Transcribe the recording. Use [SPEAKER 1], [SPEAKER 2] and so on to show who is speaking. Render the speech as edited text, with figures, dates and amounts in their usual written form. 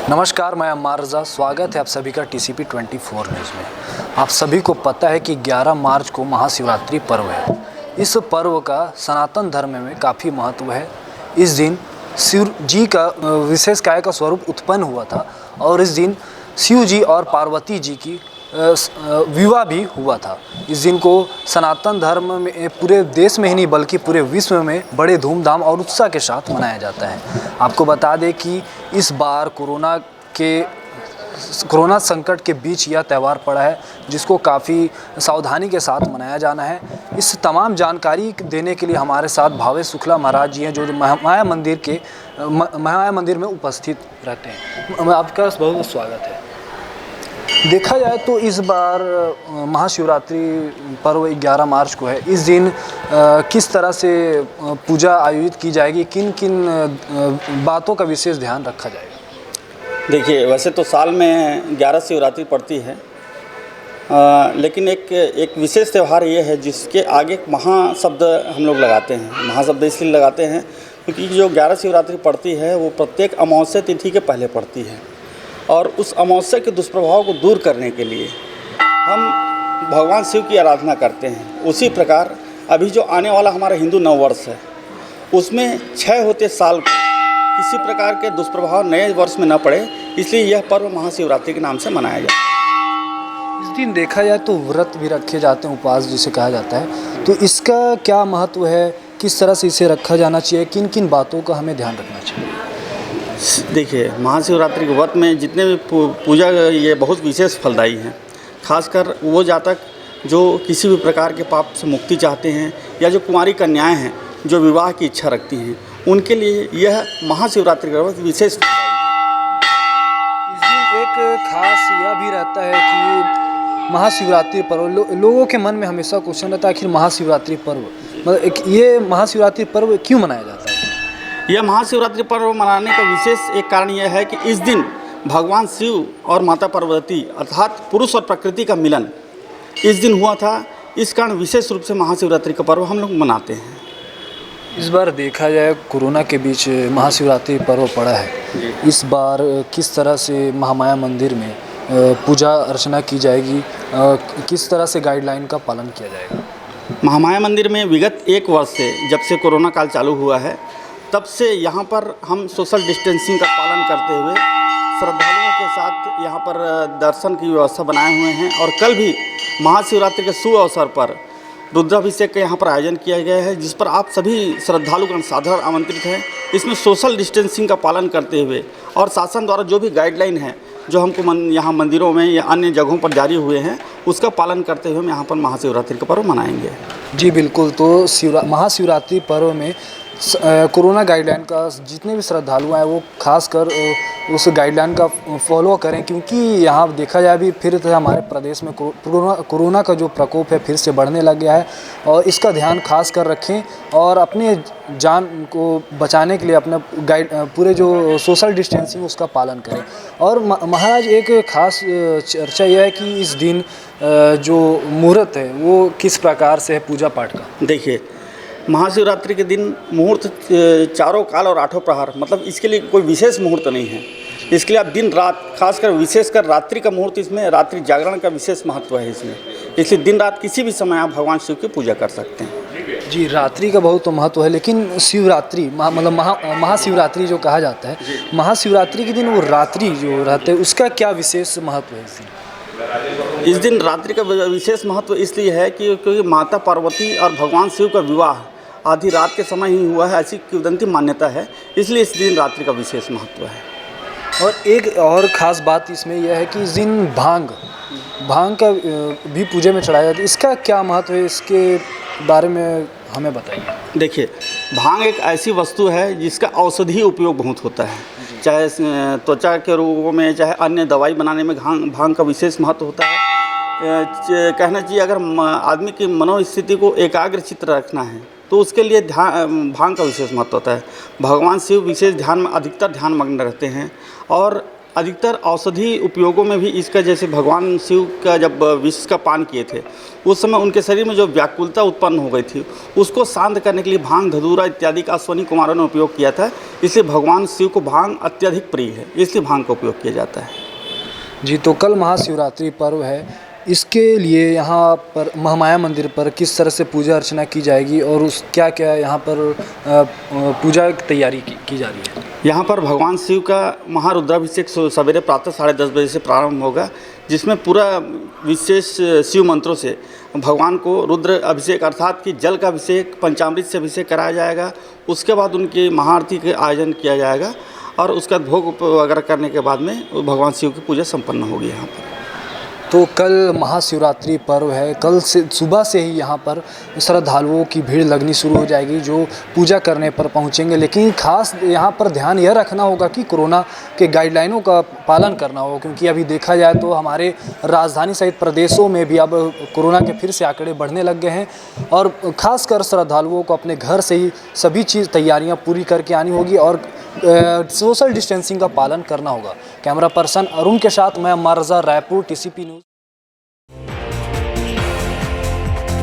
[SPEAKER 1] नमस्कार, मैं अम्मार रज़ा। स्वागत है आप सभी का TCP 24 न्यूज़ में। आप सभी को पता है कि 11 मार्च को महाशिवरात्रि पर्व है। इस पर्व का सनातन धर्म में काफ़ी महत्व है। इस दिन शिव जी का विशेष काय का स्वरूप उत्पन्न हुआ था और इस दिन शिव जी और पार्वती जी की विवाह भी हुआ था। इस दिन को सनातन धर्म में पूरे देश में ही नहीं बल्कि पूरे विश्व में बड़े धूमधाम और उत्साह के साथ मनाया जाता है। आपको बता दें कि इस बार कोरोना संकट के बीच यह त्यौहार पड़ा है, जिसको काफ़ी सावधानी के साथ मनाया जाना है। इस तमाम जानकारी देने के लिए हमारे साथ भावेश शुक्ला महाराज जी हैं, जो महामाया मंदिर में उपस्थित रहते हैं। आपका बहुत बहुत स्वागत है। देखा जाए तो इस बार महाशिवरात्रि पर्व 11 मार्च को है। इस दिन किस तरह से पूजा आयोजित की जाएगी, किन किन बातों का विशेष ध्यान रखा जाएगा?
[SPEAKER 2] देखिए, वैसे तो साल में 11 शिवरात्रि पड़ती है, लेकिन एक विशेष त्यौहार ये है जिसके आगे महा शब्द हम लोग लगाते हैं। महा शब्द इसलिए लगाते हैं क्योंकि जो 11 शिवरात्रि पड़ती है वो प्रत्येक अमावस्या तिथि के पहले पड़ती है और उस अमावस्या के दुष्प्रभाव को दूर करने के लिए हम भगवान शिव की आराधना करते हैं। उसी प्रकार अभी जो आने वाला हमारा हिंदू नववर्ष है, उसमें 6 होते साल को किसी प्रकार के दुष्प्रभाव नए वर्ष में न पड़े, इसलिए यह पर्व महाशिवरात्रि के नाम से मनाया जाता है।
[SPEAKER 1] इस दिन देखा जाए तो व्रत भी रखे जाते हैं, उपवास जिसे कहा जाता है, तो इसका क्या महत्व है, किस तरह से इसे रखा जाना चाहिए, किन किन बातों का हमें ध्यान रखना चाहिए?
[SPEAKER 2] देखिए, महाशिवरात्रि के व्रत में जितने भी पूजा ये बहुत विशेष फलदायी हैं। खासकर वो जातक जो किसी भी प्रकार के पाप से मुक्ति चाहते हैं या जो कुंवारी कन्याएं हैं जो विवाह की इच्छा रखती हैं, उनके लिए यह महाशिवरात्रि का व्रत विशेष
[SPEAKER 1] इस दिन एक खास यह भी रहता है कि महाशिवरात्रि पर्व लोगों के मन में हमेशा क्वेश्चन रहता है, आखिर महाशिवरात्रि पर्व मतलब ये महाशिवरात्रि पर्व क्यों मनाया जाता है?
[SPEAKER 2] यह महाशिवरात्रि पर्व मनाने का विशेष एक कारण यह है कि इस दिन भगवान शिव और माता पार्वती अर्थात पुरुष और प्रकृति का मिलन इस दिन हुआ था। इस कारण विशेष रूप से महाशिवरात्रि का पर्व हम लोग मनाते हैं।
[SPEAKER 1] इस बार देखा जाए कोरोना के बीच महाशिवरात्रि पर्व पड़ा है। इस बार किस तरह से महामाया मंदिर में पूजा अर्चना की जाएगी, किस तरह से गाइडलाइन का पालन किया जाएगा?
[SPEAKER 2] महामाया मंदिर में विगत 1 वर्ष से जब से कोरोना काल चालू हुआ है, तब से यहाँ पर हम सोशल डिस्टेंसिंग का पालन करते हुए श्रद्धालुओं के साथ यहाँ पर दर्शन की व्यवस्था बनाए हुए हैं और कल भी महाशिवरात्रि के शुभ अवसर पर रुद्राभिषेक का यहाँ पर आयोजन किया गया है, जिस पर आप सभी श्रद्धालुगण साधारण आमंत्रित हैं। इसमें सोशल डिस्टेंसिंग का पालन करते हुए और शासन द्वारा जो भी गाइडलाइन है जो हमको यहाँ मंदिरों में या अन्य जगहों पर जारी हुए हैं, उसका पालन करते हुए हम यहाँ पर महाशिवरात्रि का पर्व मनाएंगे।
[SPEAKER 1] जी बिल्कुल। तो महाशिवरात्रि पर्व में कोरोना गाइडलाइन का जितने भी श्रद्धालु हैं वो खासकर उस गाइडलाइन का फॉलो करें, क्योंकि यहाँ देखा जाए भी फिर तो हमारे प्रदेश में कोरोना का जो प्रकोप है फिर से बढ़ने लग गया है और इसका ध्यान खास कर रखें और अपने जान को बचाने के लिए अपना पूरे जो सोशल डिस्टेंसिंग उसका पालन करें। और महाराज एक खास चर्चा यह है कि इस दिन जो मुहूर्त है वो किस प्रकार से है पूजा पाठ का?
[SPEAKER 2] देखिए, महाशिवरात्रि के दिन मुहूर्त चारों काल और 8 प्रहर, मतलब इसके लिए कोई विशेष मुहूर्त नहीं है। इसके लिए आप दिन रात, खासकर विशेषकर रात्रि का मुहूर्त, इसमें रात्रि जागरण का विशेष महत्व है इसमें। इसलिए दिन रात किसी भी समय आप भगवान शिव की पूजा कर सकते हैं।
[SPEAKER 1] जी, रात्रि का बहुत महत्व है, लेकिन शिवरात्रि मतलब महाशिवरात्रि जो कहा जाता है, महाशिवरात्रि के दिन वो रात्रि जो रहते हैं उसका क्या विशेष महत्व है?
[SPEAKER 2] इस दिन रात्रि का विशेष महत्व इसलिए है कि क्योंकि माता पार्वती और भगवान शिव का विवाह आधी रात के समय ही हुआ है, ऐसी किंवदंती मान्यता है, इसलिए इस दिन रात्रि का विशेष महत्व है।
[SPEAKER 1] और एक और ख़ास बात इसमें यह है कि इस दिन भांग का भी पूजा में चढ़ाया जाता है। इसका क्या महत्व है, इसके बारे में हमें बताइए।
[SPEAKER 2] देखिए, भांग एक ऐसी वस्तु है जिसका औषधि उपयोग बहुत होता है, चाहे त्वचा के रोगों में चाहे अन्य दवाई बनाने में भांग का विशेष महत्व होता है। कहना चाहिए अगर आदमी की मनोस्थिति को एकाग्रचित्त रखना है तो उसके लिए भांग का विशेष महत्व होता है। भगवान शिव विशेष ध्यान में अधिकतर ध्यान मग्न रहते हैं और अधिकतर औषधि उपयोगों में भी इसका, जैसे भगवान शिव का जब विष का पान किए थे उस समय उनके शरीर में जो व्याकुलता उत्पन्न हो गई थी उसको शांत करने के लिए भांग, धतूरा इत्यादि का अश्वनी कुमारों ने उपयोग किया था। इसलिए भगवान शिव को भांग अत्यधिक प्रिय है, इसलिए भांग का उपयोग किया जाता है।
[SPEAKER 1] जी, तो कल महाशिवरात्रि पर्व है, इसके लिए यहाँ पर महामाया मंदिर पर किस तरह से पूजा अर्चना की जाएगी और उस क्या क्या यहाँ पर पूजा की तैयारी की जा रही है?
[SPEAKER 2] यहाँ पर भगवान शिव का महारुद्राभिषेक सवेरे प्रातः 10:30 बजे से प्रारंभ होगा, जिसमें पूरा विशेष शिव मंत्रों से भगवान को रुद्र अभिषेक अर्थात कि जल का अभिषेक, पंचामृत से अभिषेक कराया जाएगा। उसके बाद उनकी महाआरती के आयोजन किया जाएगा और उसका भोग वगैरह करने के बाद में भगवान शिव की पूजा संपन्न होगी यहाँ पर।
[SPEAKER 1] तो कल महाशिवरात्रि पर्व है, कल से सुबह से ही यहाँ पर श्रद्धालुओं की भीड़ लगनी शुरू हो जाएगी जो पूजा करने पर पहुँचेंगे। लेकिन खास यहाँ पर ध्यान यह रखना होगा कि कोरोना के गाइडलाइनों का पालन करना होगा, क्योंकि अभी देखा जाए तो हमारे राजधानी सहित प्रदेशों में भी अब कोरोना के फिर से आंकड़े बढ़ने लग गए हैं और खासकर श्रद्धालुओं को अपने घर से ही सभी चीज़ तैयारियाँ पूरी करके आनी होगी और सोशल डिस्टेंसिंग का पालन करना होगा। कैमरा पर्सन अरुण के साथ मैं अम्मार रज़ा, रायपुर, TCP न्यूज़।